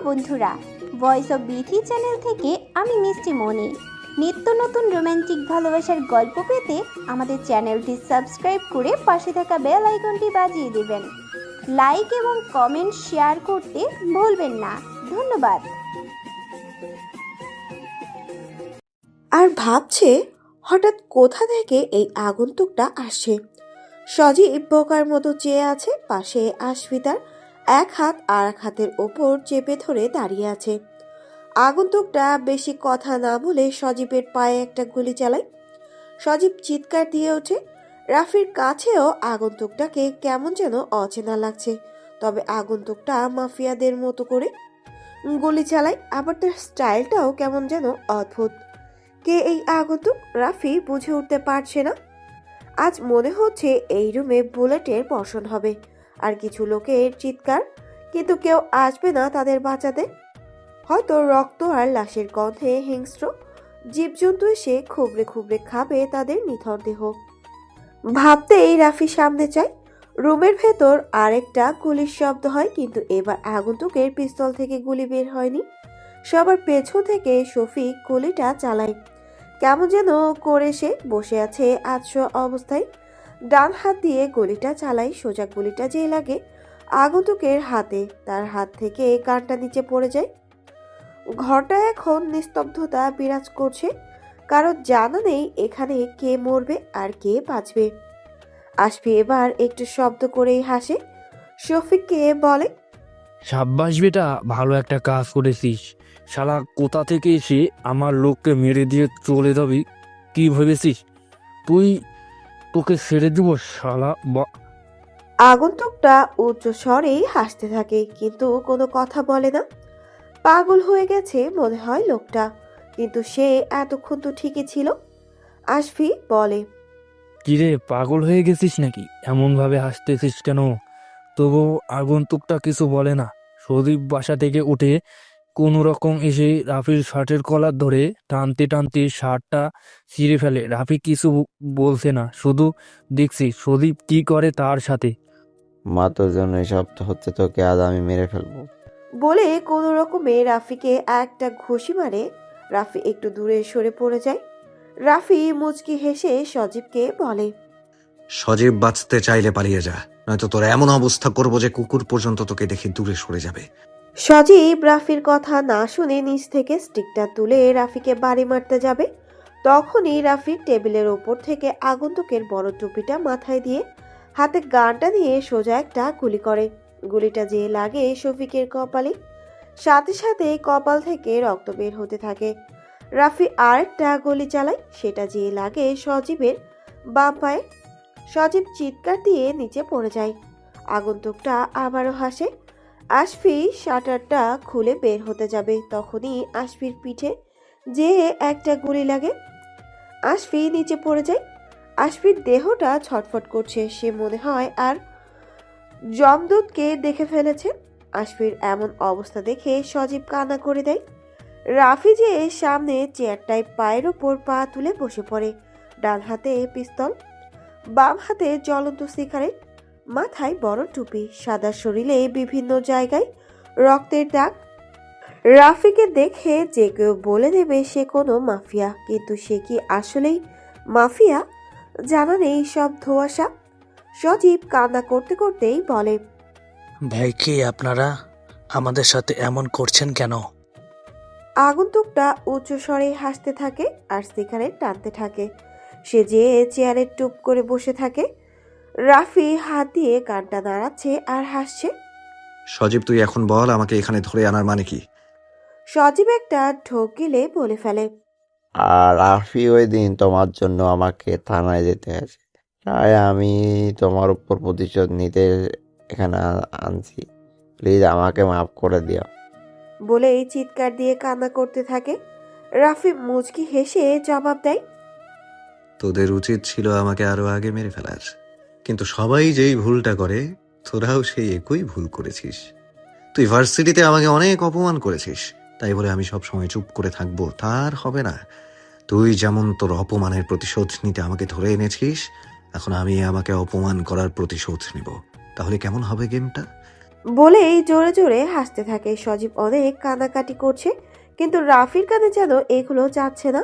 বন্ধুরা, voice of Bithi channel থেকে আমি মিষ্টি মনি। নিত্য নতুন রোমান্টিক ভালোবাসার গল্প পেতে আমাদের চ্যানেলটি সাবস্ক্রাইব করে পাশে থাকা বেল আইকনটি বাজিয়ে দেবেন। লাইক এবং কমেন্ট শেয়ার করতে ভুলবেন না। ধন্যবাদ। আর ভাবছে হঠাৎ কোথা থেকে এই আগন্তুকটা আসছে। সজীব বোকার মতো চেয়ে আছে, পাশে আশফিতার এক হাত আর এক হাতের ওপর চেপে ধরে দাঁড়িয়ে আছে। আগন্তুকটা বেশি কথা না বলে সজীবের পায়ে একটা গুলি চালায়। সজীব চিৎকার দিয়ে ওঠে। রাফির কাছেও আগন্তুকটাকে কেমন যেন অচেনা লাগছে, তবে আগন্তুকটা মাফিয়াদের মতো করে গুলি চালায়, আবার তার স্টাইলটাও কেমন যেন অদ্ভুত। কে এই আগন্তুক রাফি বুঝে উঠতে পারছে না। আজ মনে হচ্ছে এই রুমে বুলেটের বর্ষণ হবে, আর কিছু লোকের চিৎকার, কিন্তু কেউ আসবে না তাদের বাঁচাতে। হয়তো রক্ত আর লাশের গন্ধে হিংস্র জীবজন্তু এসে খুবড়ে খুবড়ে খাবে তাদের নিথর দেহ। ভাবতেই রাফি সামনে চায়। রুমের ভেতর আরেকটা গুলির শব্দ হয়, কিন্তু এবার আগন্তুকের পিস্তল থেকে গুলি বের হয়নি। সবার পেছন থেকে শফিক গুলিটা চালায়। কেমন যেন করে সে বসে আছে আধশো অবস্থায়। ডান হাত দিয়ে গুলিটা চালাই। সোজা গুলিটা যে লাগে আগন্তুকের হাতে, তার হাত থেকে গানটা নিচে পড়ে যায়। ঘরটা এখন নিস্তব্ধতা বিরাজ করছে, কারণ জানা নেই এখানে কে মরবে আর কে বাঁচবে। আসবি এবার একটু শব্দ করেই হাসে। শফিককে বলে, সাব্বাস বেটা, ভালো একটা কাজ করেছিস। শালা কোথা থেকে এসে আমার লোককে মেরে দিয়ে চলে যাবি? কি ভেবেছিস তুই? তোকে ছেড়ে দিব শালা। আগন্তুকটা উচ্চ স্বরেই হাসতে থাকে, কিন্তু কোনো কথা বলে না। পাগল হয়ে গেছে মনে হয় লোকটা, কিন্তু সে এতক্ষণ তো ঠিকই ছিল। আশফি বলে, কিরে, পাগল হয়ে গেছিস নাকি? এমনভাবে হাসতেছিস কেন? তবু আগন্তুকটা কিছু বলে না। সদীপ বাসা থেকে উঠে কোনো রকম এসে রাফির শার্টের কলার ধরে টানতে টানতে শার্টটা ছিঁড়ে ফেলে। রাফি কিছু বলছে না, শুধু দেখছি সদীপ কি করে তার সাথে। মা, তোর জন্য এসব হচ্ছে, তোকে আজ আমি মেরে ফেলবো বলে কোনো রকমে রাফিকে একটা ঘুষি মারে। রাফি একটু দূরে সরে পড়ে যায়। রাফি মুচকি হেসে সজীবকে বলে, সজীব, বাঁচতে চাইলে পালিয়ে যা, নয়তো তোর এমন অবস্থা করবো যে কুকুর পর্যন্ত তোকে দেখে দূরে সরে যাবে। সজীব রাফির কথা না শুনে নিচ থেকে স্টিকটা তুলে রাফিকে বাড়ি মারতে যাবে। তখনই রাফির টেবিলের ওপর থেকে আগন্তুকের বড় টুপিটা মাথায় দিয়ে হাতে গানটা নিয়ে সোজা একটা গুলি করে। গুলিটা যে লাগে শফিকের কপালে, সাথে সাথে কপাল থেকে রক্ত বের হতে থাকে। রাফি আরেকটা গুলি চালায়, সেটা যে লাগে সজীবের বাম পায়ে। সজীব চিৎকার দিয়ে নিচে পড়ে যায়। আগন্তুকটা আবারও হাসে। আশফি শাটারটা খুলে বের হতে যাবে, তখনই আশফির পিঠে যে একটা গুলি লাগে। আশফি নিচে পড়ে যায়। আশফির দেহটা ছটফট করছে, সে মনে হয় আর যমদূতকে দেখে ফেলেছে। আশফির এমন অবস্থা দেখে সজীব কান্না করে দেয়। রাফি যে সামনে চেয়ারটায় পায়ের ওপর পা তুলে বসে পড়ে। ডান হাতে পিস্তল, বাম হাতে জ্বলন্ত সিগারেট, মাথায় বড় টুপি, সাদা শরীরে বিভিন্ন জায়গায় রক্তের দাগ। রাফিকে দেখে যে কেউ বলে দেবে সে কোনো মাফিয়া, কিন্তু সে কি আসলেই মাফিয়া? জানা নেই সব ধোঁয়াশা। সজীব কান্না করতে করতেই বলে, ভাই, কি আপনারা আমাদের সাথে এমন করছেন কেন? আগন্তুকটা উচ্চ স্বরে হাসতে থাকে আর সিগারেট টানতে থাকে। সে যে চেয়ারে টুপ করে বসে থাকে। রাফি হাত দিয়ে কানটা নাড়াচ্ছে আর হাসছে। সজীব, তুই এখন বল, আমাকে এখানে ধরে আনার মানে কি? সজীব একটা ঢোক গিলে বলে ফেলে, আর রাফি ওই দিন তোমার জন্য আমাকে থানায় যেতে হয়েছে, তাই আমি তোমার উপর প্রতিশোধ নিতে এখানে আনছি। প্লিজ আমাকে মাফ করে দিও। বলেই চিৎকার দিয়ে কান্না করতে থাকে। রাফি মুচকি হেসে জবাব দেয়, তোদের উচিত ছিল আমাকে আরো আগে মেরে ফেলার, কিন্তু সবাই যেই ভুলটা করে তোরাও সেই একই ভুল করেছিস। তুই ভার্সিটিতে আমাকে অনেক অপমান করেছিস, তাই বলে আমি সব সময় চুপ করে থাকবো তার হবে না। তুই যেমন তোর অপমানের প্রতিশোধ নিতে আমাকে ধরে এনেছিস, এখন আমি আমাকে অপমান করার প্রতিশোধ নেব। তাহলে কেমন হবে গেমটা? বলেই জোরে জোরে হাসতে থাকে। সজীব অনেক কান্নাকাটি করছে, কিন্তু রাফির কানে যেন এগুলো যাচ্ছে না।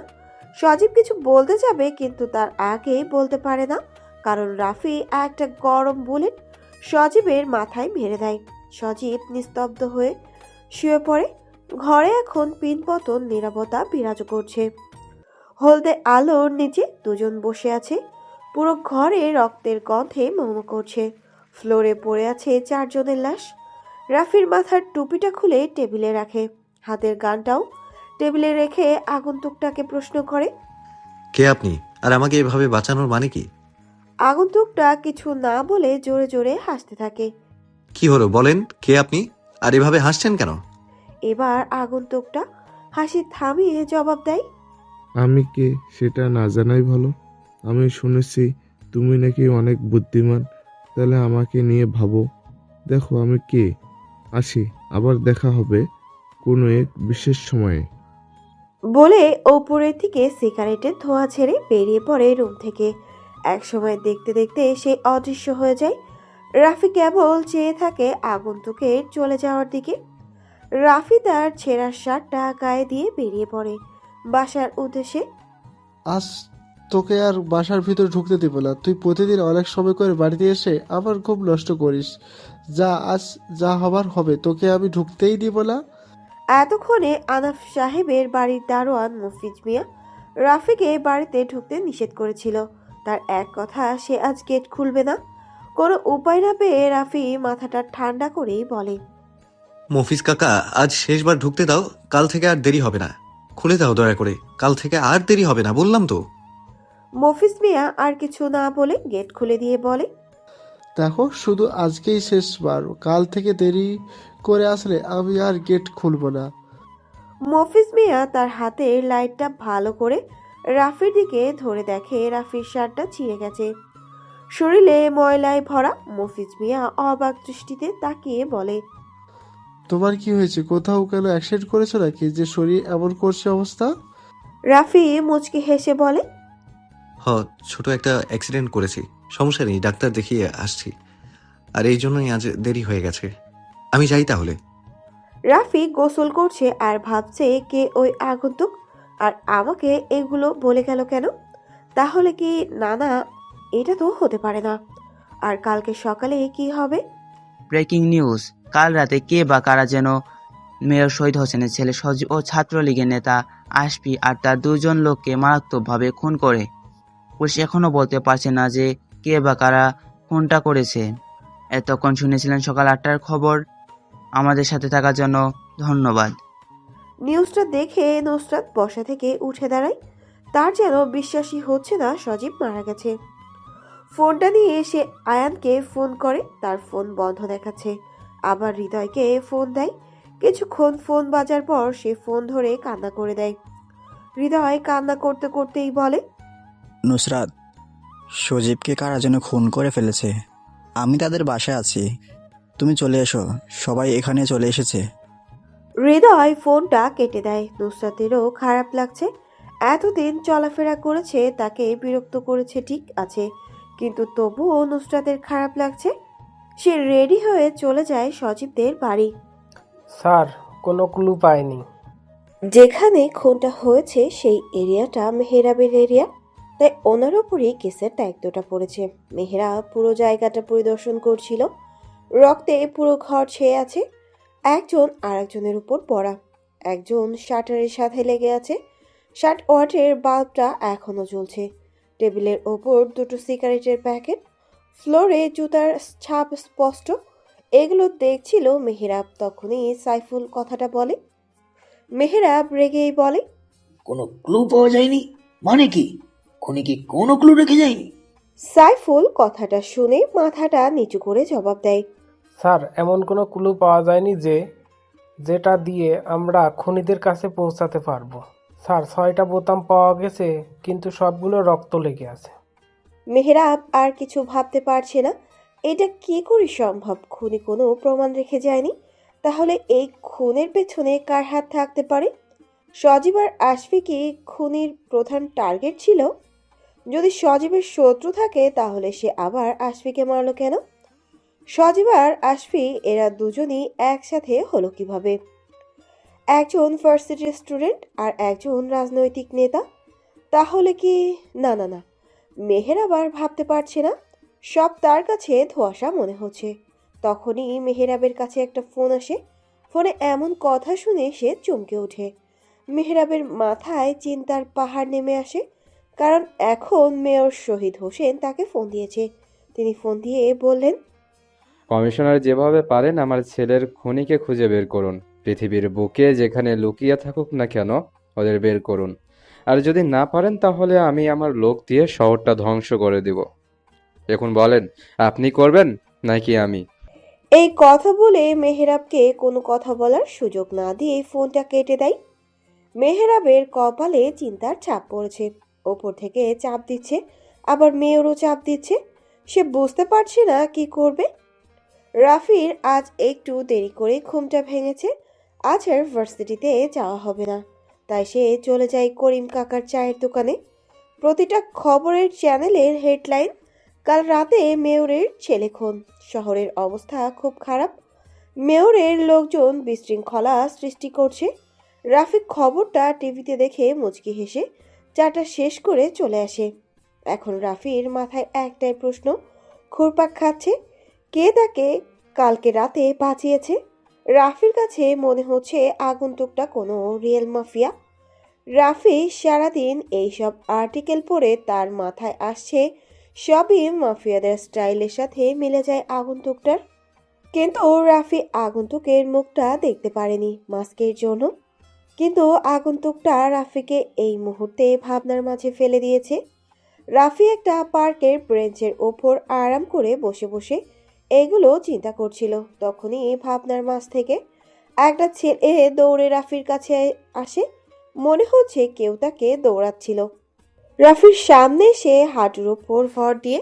সজীব কিছু বলতে যাবে, কিন্তু তার আগে বলতে পারে না, কারণ রাফি একটা গরম বুলেট সজীবের মাথায় মেরে দেয়। সজীব নিস্তব্ধ হয়ে শুয়ে পড়ে। ঘরে এখন পিনপতন নীরবতা বিরাজ করছে। হলদে আলোর নিচে দুজন বসে আছে। পুরো ঘরে রক্তের গন্ধে মোমো করছে। ফ্লোরে পড়ে আছে 4 জনের লাশ। রাফির মাথার টুপিটা খুলে টেবিলে রাখে, হাতের গানটাও টেবিলে রেখে আগন্তুকটাকে প্রশ্ন করে। কে আপনি, আর আমাকে এভাবে বাঁচানোর মানে কি? আগন্তুকটা কিছু না বলে জোরে জোরে হাসতে থাকে। কি হলো বলেন, কে আপনি, আর এভাবে হাসছেন কেন? এবার আগন্তুকটা হাসি থামিয়ে জবাব দেয়। আমি কে সেটা না জানাই ভালো। আমি শুনেছি তুমি নাকি অনেক বুদ্ধিমান, তাহলে আমাকে নিয়ে ভাবো। দেখো আমি কে। আসি, আবার দেখা হবে কোনো এক বিশেষ সময়ে। বলে ওপরের থেকে সিগারেটের ধোঁয়া ছেড়ে বেরিয়ে পড়ে রুম থেকে। এক সময় দেখতে দেখতে সে অদৃশ্য হয়ে যায়। রাফি কেবল চেয়ে থাকে আগন্তুকের চলে যাওয়ার দিকে। রাফি তার ছেঁড়া শার্টটা গায়ে দিয়ে বেরিয়ে পড়ে বাসার উদ্দেশ্যে। আজ তোকে আর বাসার ভিতর ঢুকতে দিব না। তুই প্রতিদিন অনেক সময় করে বাড়িতে এসে আবার খুব নষ্ট করিস। যা, আজ যা হবার হবে, তোকে আমি ঢুকতেই দিব না। এতক্ষণে আনাফ সাহেবের বাড়ির দারোয়ান মফিজ মিয়া রাফিকে বাড়িতে ঢুকতে নিষেধ করেছিল। তার এক কথা, সে আজ গেট খুলবে না। কোনো উপায় না পেয়ে রাফি মাথাটা ঠান্ডা করেই বলে, মফিজ কাকা, আজ শেষবার ঢুকতে দাও, কাল থেকে আর দেরি হবে না। খুলে দাও দয়া করে, কাল থেকে আর দেরি হবে না, বললাম তো। মফিজ মিয়া আর কিছু না বলে গেট খুলে দিয়ে বলে, দেখো, শুধু আজকেই শেষবার, কাল থেকে দেরি করে আসলে আমি আর গেট খুলবো না। মফিজ মিয়া তার হাতের লাইটটা ভালো করে রাফির দিকে ধরে দেখে রাফির শার্টটা ছিঁড়ে গেছে, শরীরে ময়লায় ভরা। মফিজ মিয়া অবাক দৃষ্টিতে তাকিয়ে বলে, তোমার কি হয়েছে? কোথাও কেন অ্যাক্সিডেন্ট করেছো নাকি যে শরীর এমন করছে অবস্থা? রাফি মুচকি হেসে বলে, ছোট একটা অ্যাক্সিডেন্ট করেছি, সমস্যা নেই, ডাক্তার দেখিয়ে আসছি। আর এই জন্যই আজ দেরি হয়ে গেছে। আমি যাই তাহলে। রাফি গোসল করছে আর ভাবছে কে ওই আগন্তুক, আর আমাকে এগুলো বলে গেল কেন? তাহলে কি না, এটা তো হতে পারে না। আর কালকে সকালে কি হবে? ব্রেকিং নিউজ, কাল রাতে কে বা কারা যেন মেয়র শহীদ হোসেনের ছেলে সজীব ও ছাত্রলীগের নেতা আশফি আর তার 2 জন লোককে মারাত্মকভাবে খুন করে। পুলিশ এখনো বলতে পারছে না যে কে বা কারা খুনটা করেছে। এতক্ষণ শুনেছিলেন সকাল 8টার খবর। আমাদের সাথে থাকার জন্য ধন্যবাদ। নিউজটা দেখে নুসরাত বসা থেকে উঠে দাঁড়ায়। তার যেন বিশ্বাসই হচ্ছে না সজীব মারা গেছে। ফোনটা নিয়ে সে আয়ানকে ফোন করে, তার ফোন বন্ধ দেখাচ্ছে। আবার হৃদয়কে ফোন দেয়। কিছুক্ষণ ফোন বাজার পর সে ফোন ধরে কান্না করে দেয়। হৃদয় কান্না করতে করতেই বলে, নুসরাত, সজীবকে কারা যেন খুন করে ফেলেছে। আমি তাদের বাসায় আছি, তুমি চলে এসো। সবাই এখানে চলে এসেছে। হৃদয় ফোনটা কেটে দেয়। নুসরাতেরও খারাপ লাগছে। এতদিন চলাফেরা করেছে, তাকে বিরক্ত করেছে ঠিক আছে, কিন্তু তবুও নুসরাতের খারাপ লাগছে। সে রেডি হয়ে চলে যায় সজীবদের বাড়ি। স্যার, কোনো ক্লু পাইনি। যেখানে খুনটা হয়েছে সেই এরিয়াটা মেহেরাবের এরিয়া, তাই ওনার ওপরই কেসের দায়িত্বটা পড়েছে। মেহেরাব পুরো জায়গাটা পরিদর্শন করছিল। রক্তে পুরো ঘর ছেয়ে আছে। একজন আরেকজনের উপর পড়া। একজন শাটারের সাথে লেগে আছে। শার্ট ওয়াটের বাল্বটা এখনো জ্বলছে। টেবিলের ওপর 2টো সিগারেটের প্যাকেট। ফ্লোরে জুতার ছাপ স্পষ্ট। এগুলো দেখছিল মেহেরাব। তখনই সাইফুল কথাটা বলে। মেহেরাব রেগেই বলে, কোনো ক্লু পাওয়া যায়নি? মানে কি, খুনি কি কোনো ক্লু রেখে যায়নি? সাইফুল কথাটা শুনে মাথাটা নিচু করে জবাব দেয়, স্যার, এমন কোনো ক্লু পাওয়া যায়নি যেটা দিয়ে আমরা খুনিদের কাছে পৌঁছাতে পারবো। স্যার, 6টা বোতাম পাওয়া গেছে, কিন্তু সবগুলো রক্ত লেগে আছে। মেহেরাব আর কিছু ভাবতে পারছে না। এটা কি করে সম্ভব? খুনি কোনো প্রমাণ রেখে যায়নি। তাহলে এই খুনের পেছনে কার হাত থাকতে পারে? সজীব আর আশফি কি খুনির প্রধান টার্গেট ছিল? যদি সজীবের শত্রু থাকে, তাহলে সে আবার আশফিকে মারলো কেন? সজীব আর আশফি এরা দুজনই একসাথে হলো কিভাবে? একজন ভার্সিটির স্টুডেন্ট আর একজন রাজনৈতিক নেতা। তাহলে কি? না না না, মেহের আবার ভাবতে পারছে না। সব তার কাছে ধোঁয়াশা মনে হচ্ছে। তখনই মেহেরাবের কাছে একটা ফোন আসে। ফোনে এমন কথা শুনে সে চমকে ওঠে। মেহেরাবের মাথায় চিন্তার পাহাড় নেমে আসে, কারণ এখন মেয়র শহীদ হোসেন তাকে ফোন দিয়েছে। তিনি ফোন দিয়ে বললেন, কমিশনার যেভাবে পারেন আমার ছেলের খুনিকে খুঁজে বের করুন। পৃথিবীর বুকে যেখানে লুকিয়ে থাকুক না কেন ওদের বের করুন। আর যদি না পারেন তাহলে আমি আমার লোক দিয়ে শহরটা ধ্বংস করে দিব। এখন বলেন, আপনি করবেন নাকি আমি? এই কথা বলে মেহেরাবকে কোনো কথা বলার সুযোগ না দিয়ে ফোনটা কেটে দেয়। মেহেরাবের কপালে চিন্তার ছাপ পড়েছে। ওপর থেকে চাপ দিচ্ছে, আবার মেয়রও চাপ দিচ্ছে। সে বুঝতে পারছে না কি করবে। রাফির আজ একটু দেরি করে ঘুমটা ভেঙেছে। আজ আর ভার্সিটিতে যাওয়া হবে না, তাই সে চলে যায় করিম কাকার চায়ের দোকানে। প্রতিটা খবরের চ্যানেলের হেডলাইন, কাল রাতে মেয়রের ছেলে খুন, শহরের অবস্থা খুব খারাপ, মেয়রের লোকজন বিশৃঙ্খলা সৃষ্টি করছে। রাফি খবরটা টিভিতে দেখে মুচকি হেসে চাটা শেষ করে চলে আসে। এখন রাফির মাথায় একটাই প্রশ্ন ঘুরপাক খাচ্ছে, কে তাকে কালকে রাতে বাঁচিয়েছে? রাফির কাছে মনে হচ্ছে আগন্তুকটা কোনো রিয়েল মাফিয়া। রাফি সারাদিন এইসব আর্টিকেল পড়ে তার মাথায় আসছে সবই মাফিয়াদের স্টাইলের সাথে মিলে যায় আগন্তুকটার। কিন্তু রাফি আগন্তুকের মুখটা দেখতে পারেনি মাস্কের জন্য। কিন্তু আগন্তুকটা রাফিকে এই মুহূর্তে ভাবনার মাঝে ফেলে দিয়েছে। রাফি একটা পার্কের বেঞ্চের ওপর আরাম করে বসে বসে এগুলো চিন্তা করছিল। তখনই ভাবনার মাঝ থেকে একটা ছেলে দৌড়ে রাফির কাছে আসে। মনে হচ্ছে কেউ তাকে দৌড়াচ্ছিল। রাফির সামনে এসে হাঁটুর ওপর ভর দিয়ে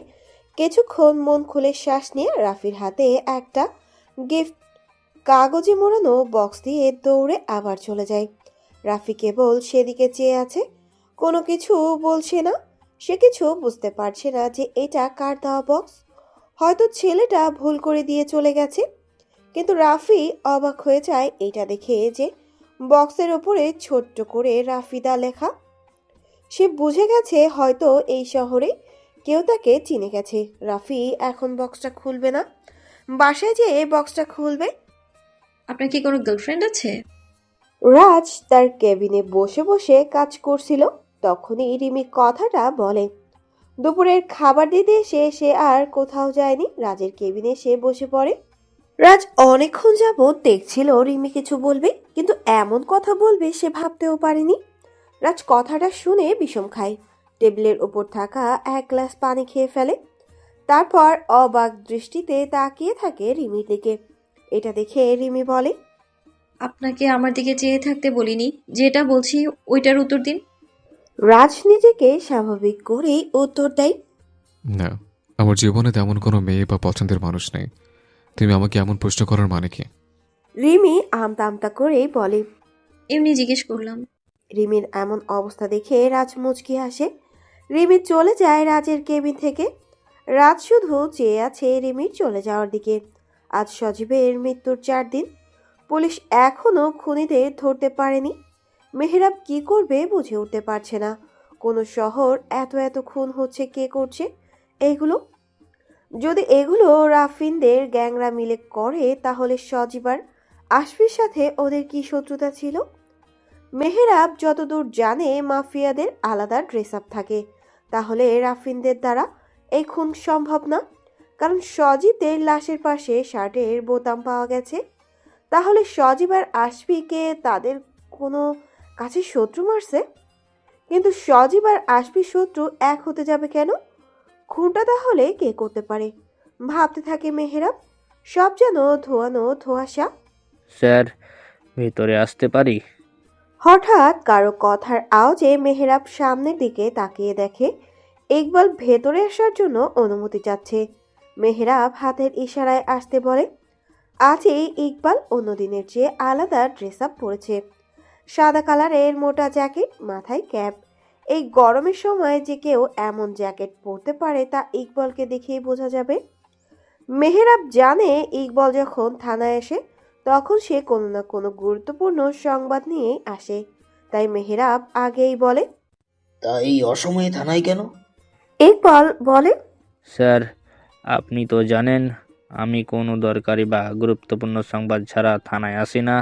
কিছুক্ষণ মন খুলে শ্বাস নিয়ে রাফির হাতে একটা গিফট কাগজে মোড়ানো বক্স দিয়ে দৌড়ে আবার চলে যায়। রাফি কেবল সেদিকে চেয়ে আছে, কোনো কিছু বলছে না। সে কিছু বুঝতে পারছে না যে এটা কার দেওয়া বক্স। হয়তো ছেলেটা ভুল করে দিয়ে চলে গেছে। কিন্তু রাফি অবাক হয়ে যায় এটা দেখে যে বক্সের ওপরে ছোট্ট করে রাফিদা লেখা। সে বুঝে গেছে হয়তো এই শহরে কেউ তাকে চিনে গেছে। রাফি এখন বক্সটা খুলবে না, বাসায় যেয়ে বক্সটা খুলবে। আপনার কি কোনো গার্লফ্রেন্ড আছে? রাজ তার কেবিনে বসে বসে কাজ করছিল। তখনই রিমি কথাটা বলে। দুপুরের খাবার দিতে এসে সে আর কোথাও যায়নি, রাজের কেবিনে সে বসে পড়ে। রাজ অনেকক্ষণ যাবৎ দেখছিল রিমি কিছু বলবে, কিন্তু এমন কথা বলবে সে ভাবতেও পারেনি। রাজ কথাটা শুনে বিষম খায়। টেবিলের ওপর থাকা এক গ্লাস পানি খেয়ে ফেলে। তারপর অবাক দৃষ্টিতে তাকিয়ে থাকে রিমির দিকে। এটা দেখে রিমি বলে, আপনাকে আমার দিকে চেয়ে থাকতে বলিনি, যেটা বলছি ওইটার উত্তর দিন। রাজ নিজেকে স্বাভাবিক করেই উত্তর দেয়, না, আমার জীবনে তেমন কোনো মেয়ে বা পছন্দের মানুষ নেই। তুমি আমাকে এমন প্রশ্ন করার মানে কি? রিমি আমতা আমতা করে বলে, এমনি জিজ্ঞেস করলাম। রিমির এমন অবস্থা দেখে রাজ মুচকি হাসে। রিমি চলে যায় রাজের কেবিন থেকে। রাজ শুধু চেয়ে আছে রিমির চলে যাওয়ার দিকে। আজ সজীবের মৃত্যুর 4 দিন। পুলিশ এখনো খুনিদের ধরতে পারেনি। মেহরাব কি করবে বুঝে উঠতে পারছে না। কোনো শহর এত এত খুন হচ্ছে, কে করছে এইগুলো? যদি এগুলো রাফিনদের গ্যাংরা মিলে করে তাহলে সজীবার আশফির সাথে ওদের কি শত্রুতা ছিল? মেহরাব যতদূর জানে মাফিয়াদের আলাদা ড্রেস আপ থাকে, তাহলে রাফিনদের দ্বারা এই খুন সম্ভব না। কারণ সজীবদের লাশের পাশে শার্টের বোতাম পাওয়া গেছে। তাহলে সজীব আর আশফিকে তাদের কোনো কাছে শত্রু মারছে। কিন্তু সজীব আর আশফির শত্রু এক হতে যাবে কেন? খুনটা তাহলে কে করতে পারে ভাবতে থাকে মেহরাব। সব যেন ধোয়ানো ধোঁয়াশা। স্যার, ভিতরে আসতে পারি? হঠাৎ কারো কথার আওয়াজে মেহরাব সামনের দিকে তাকিয়ে দেখে ইকবাল ভেতরে আসার জন্য অনুমতি চাচ্ছে। মেহরাব হাতের ইশারায় আসতে বলে। আজই ইকবাল অন্যদিনের চেয়ে আলাদা ড্রেস আপ পরেছে। সাদা কালারের মোটা জ্যাকেট, মাথায় ক্যাপ। এই গরমের সময় যে কেউ এমন জ্যাকেট পরতে পারে তা ইকবালকে দেখেই বোঝা যাবে। মেহেরাব জানে ইকবাল যখন থানায় আসে তখন সে কোনো না কোনো গুরুত্বপূর্ণ সংবাদ নিয়ে আসে, তাই মেহেরাব আগেই বলে, তা এই অসময়ে থানায় কেন? ইকবাল বলে, স্যার, আপনি তো জানেন আমি কোনো দরকারি বা গুরুত্বপূর্ণ সংবাদ ছাড়া থানায় আসি না।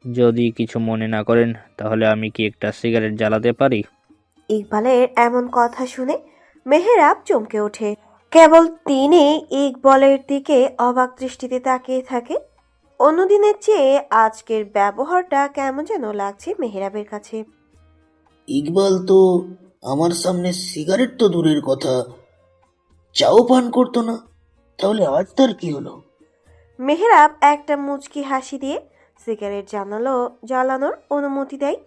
যদি কিছু মনে না করেন তাহলে আমি কি একটা সিগারেট জ্বালাতে পারি? ইকবালের এমন কথা শুনে মেহেরাব চমকে ওঠে। কেবল তিনি ইকবালের দিকে অবাক দৃষ্টিতে তাকিয়ে থাকে। অন্যদিনের চেয়ে আজকের ব্যবহারটা কেমন যেন লাগছে মেহেরাবের কাছে। ইকবাল তো আমার সামনে সিগারেট তো দূরের কথা, চাও পান করতো না, তাহলে আজ তার কি হলো? মেহেরাব একটা মুচকি হাসি দিয়ে সিগারেট জ্বালানোর অনুমতি দেয়।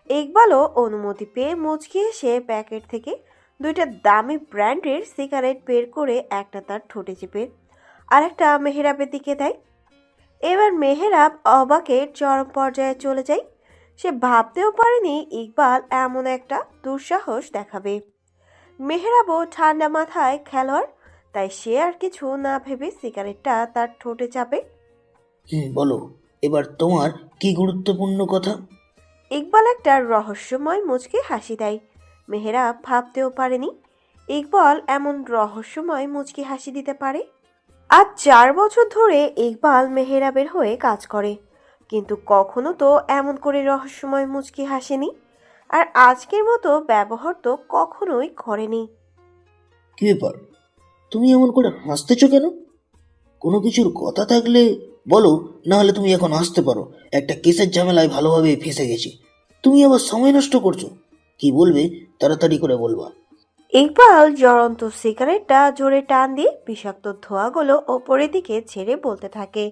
ইকবালও অনুমতি পেয়ে মুচকি হেসে প্যাকেট থেকে 2টা দামি ব্র্যান্ডের সিগারেট বের করে একটা তার ঠোঁটে চেপে আর একটা মেহেরাবের দিকে দেয়। এবার মেহেরাব অবাকের চরম পর্যায়ে চলে যায়। সে ভাবতেও পারেনি ইকবাল এমন একটা দুঃসাহস দেখাবে। মেহেরাবও ঠান্ডা মাথায় খেলোয়াড়, তাই সে আর কিছু না ভেবে সিগারেটটা তার ঠোঁটে চাপে। বলো, এবার তোমার কি গুরুত্বপূর্ণ কথা? ইকবাল একটা রহস্যময় মুচকি হাসি দেয়। মেহেরাব ভাবতেও পারেনি ইকবাল এমন রহস্যময় মুচকি হাসি দিতে পারে। আজ 4 বছর ধরে ইকবাল মেহেরাবের হয়ে কাজ করে, কিন্তু কখনো তো এমন করে রহস্যময় মুচকি হাসেনি, আর আজকের মতো ব্যবহার তো কখনোই করেনি। কি ব্যাপার, তুমি এমন করে হাসতেছো কেন? কোনো কিছুর কথা থাকলে বলো, না হলে তুমি এখন আসতে পারো। একটা কেসের ঝামেলায় ভালোভাবে ফেঁসে গেছি, তুমি আবার সময় নষ্ট করছো। কি বলবে তাড়াতাড়ি করে বলবা। ইকবাল জ্বলন্ত সিগারেটটা জোরে টান দিয়ে বিষাক্ত ধোঁয়াগুলো ওপরের দিকে ছেড়ে বলতে থাকে,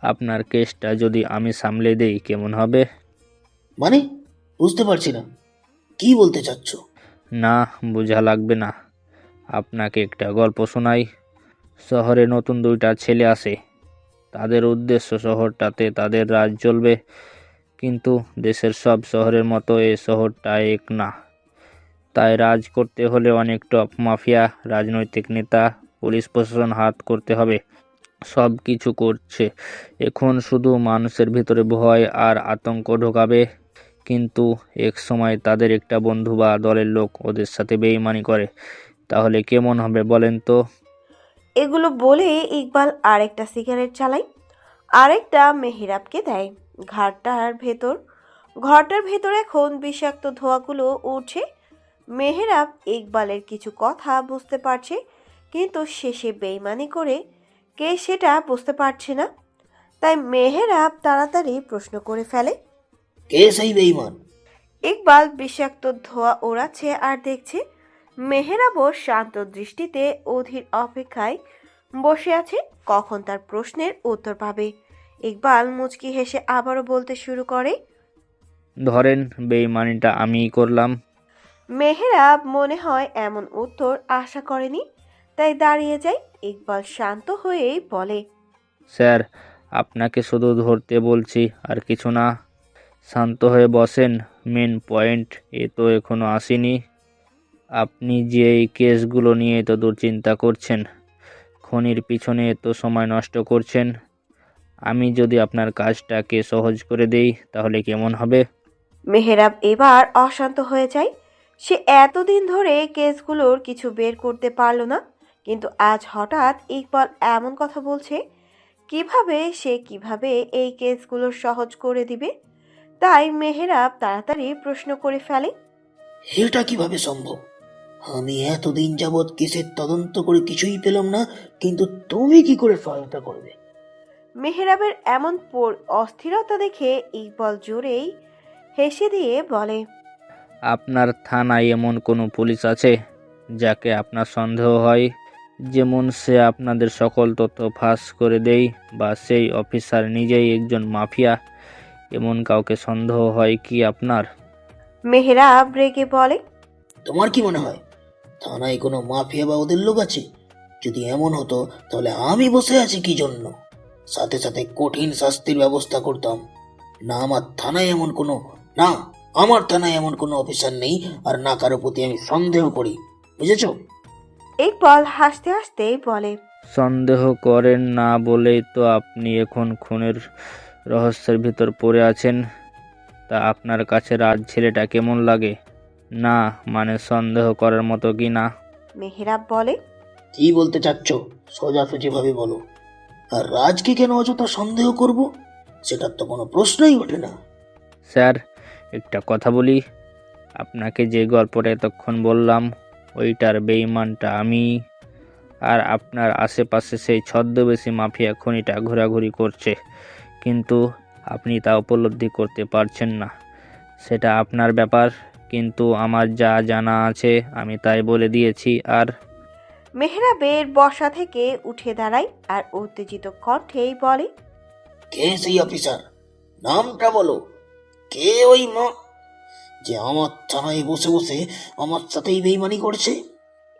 আপনার কেসটা যদি আমি সামলে দেই কেমন হবে? মানে বুঝতে পারছি না, কি বলতে চাচ্ছ? না, বোঝা লাগবে না। আপনাকে একটা গল্প শোনাই। শহরে নতুন 2টা ছেলে আসে। তাদের উদ্দেশ্য শহরটাতে তাদের রাজ চলবে, কিন্তু দেশের সব শহরের মতো এ শহরটা এক না। তাই রাজ করতে হলে অনেক টপ মাফিয়া, রাজনৈতিক নেতা, পুলিশ প্রশাসন হাত করতে হবে। সব কিছু করছে এখন শুধু মানুষের ভিতরে ভয় আর আতঙ্ক ঢোকাবে। কিন্তু এক সময় তাদের একটা বন্ধু বা দলের লোক ওদের সাথে বেইমানি করে, তাহলে কেমন হবে বলেন তো? এগুলো বলে ইকবাল আরেকটা সিগারেট চালায়, আরেকটা মেহেরাবকে দেয়। ঘরটার ভেতর এখন বিষাক্ত ধোঁয়াগুলো উঠছে। মেহেরাব ইকবালের কিছু কথা বুঝতে পারছে, কিন্তু শেষে বেইমানি করে কে সেটা বুঝতে পারছে না। তাই মেহেরাব তাড়াতাড়ি প্রশ্ন করে ফেলে, কে সেই বেঈমান? ইকবাল বিষাক্ত ধোঁয়া ওড়াচ্ছে আর দেখছে। মেহেরাবও শান্ত দৃষ্টিতে অধীর অপেক্ষায় বসে আছে কখন তার প্রশ্নের উত্তর পাবে। ইকবাল মুচকি হেসে আবারও বলতে শুরু করে, ধরেন বেইমানিটা আমিই করলাম। মেহেরাব মনে হয় এমন উত্তর আশা করেনি, তাই দাঁড়িয়ে যায়। ইকবাল শান্ত হয়েই বলে, স্যার, আপনাকে শুধু ধরতে বলছি, আর কিছু না। শান্ত হয়ে বসেন। মেন পয়েন্ট এ তো এখনো আসেনি। আপনি যে এই কেসগুলো নিয়ে এত দুশ্চিন্তা করছেন, খনির পিছনে এত সময় নষ্ট করছেন, আমি যদি আপনার কাজটাকে সহজ করে দেই তাহলে কেমন হবে? মেহেরাব এবার অশান্ত হয়ে যায়। সে এতদিন ধরে কেসগুলোর কিছু বের করতে পারল না, কিন্তু আজ হঠাৎ ইকবাল এমন কথা বলছে। কিভাবে এই কেসগুলো সহজ করে দিবে? তাই মেহেরাব তাড়াতাড়ি প্রশ্ন করে ফেলে, এটা কিভাবে সম্ভব? আমি এতদিন যাবৎ কেসের তদন্ত করে কিছুই পেলাম না, কিন্তু তুমি কি করে সহায়তা করবে? মেহেরাবের এমন অস্থিরতা দেখে ইকবাল জোরেই হেসে দিয়ে বলে, আপনার থানায় এমন কোনো পুলিশ আছে যাকে আপনার সন্দেহ হয়, যেমন সে আপনাদের সকল তথ্য ফাঁস করে দেয়, বা সেই অফিসার নিজেই একজন মাফিয়া? এমন কাউকে সন্দেহ হয় কি আপনার? মেহেরাব রেগে বলে, তোমার কি মনে হয় থানায় কোনো মাফিয়া বা ওদের লোক আছে? যদি এমন হতো তাহলে আমি বসে আছি কি জন্য? সাথে সাথে কঠিন শাস্তির ব্যবস্থা করতাম। আমার থানায় এমন কোনো অফিসার নেই, আর না কারো প্রতি আমি সন্দেহ করি, বুঝেছো? ইকবাল হাসতে হাসতে বলে, সন্দেহ করেন না বলেই তো আপনি এখন খুনের রহস্যের ভিতর পড়ে আছেন। তা আপনার কাছে রাজ ছেলেটা কেমন লাগে? না মানে সন্দেহ করার মতো কি না? মেহেরাব বলে, কি বলতে চাচ্ছ সোজাসুজি ভাবে বলো। আর রাজকে কেন অযথা সন্দেহ করব, সেটার তো কোনো প্রশ্নই ওঠে না। স্যার একটা কথা বলি, আপনাকে যে গল্পটা এতক্ষণ বললাম ওইটার বেঈমানটা আমি। আর আপনার আশেপাশে সেই ছদ্মবেশী মাফিয়া খনিটা ঘোরাঘুরি করছে, কিন্তু আপনি তা উপলব্ধি করতে পারছেন না। সেটা আপনার ব্যাপার, কিন্তু আমার যা জানা আছে আমি তাই বলে দিয়েছি। আর মেহরাবের বসা থেকে উঠে দাঁড়ায় আর উত্তেজিত কণ্ঠেই বলে, কে সেই অফিসার? নামটা বলো। কে ওই যে আমার থানায় বসে বসে আমার সাথেই বেইমানি করছে?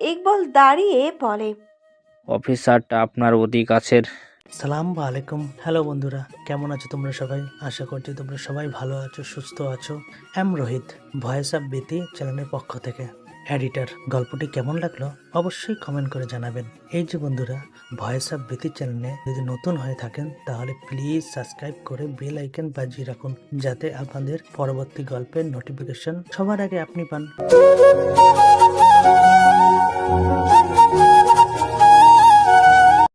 ইকবাল দাঁড়িয়ে বলে, অফিসারটা আপনার অতি কাছের। সালাম আলাইকুম। হ্যালো বন্ধুরা, কেমন আছো তোমরা সবাই? আশা করছি তোমরা সবাই ভালো আছো, সুস্থ আছো। এম রোহিত, ভয়েস অফ বিতি চ্যানেলের পক্ষ থেকে এডিটর। গল্পটি কেমন লাগলো অবশ্যই কমেন্ট করে জানাবেন। এই যে বন্ধুরা, ভয়েস অফ বিতি চ্যানেলে যদি নতুন হয়ে থাকেন তাহলে প্লিজ সাবস্ক্রাইব করে বেল আইকন বাজিয়ে রাখুন, যাতে আপনাদের পরবর্তী গল্পের নোটিফিকেশন সবার আগে আপনি পান।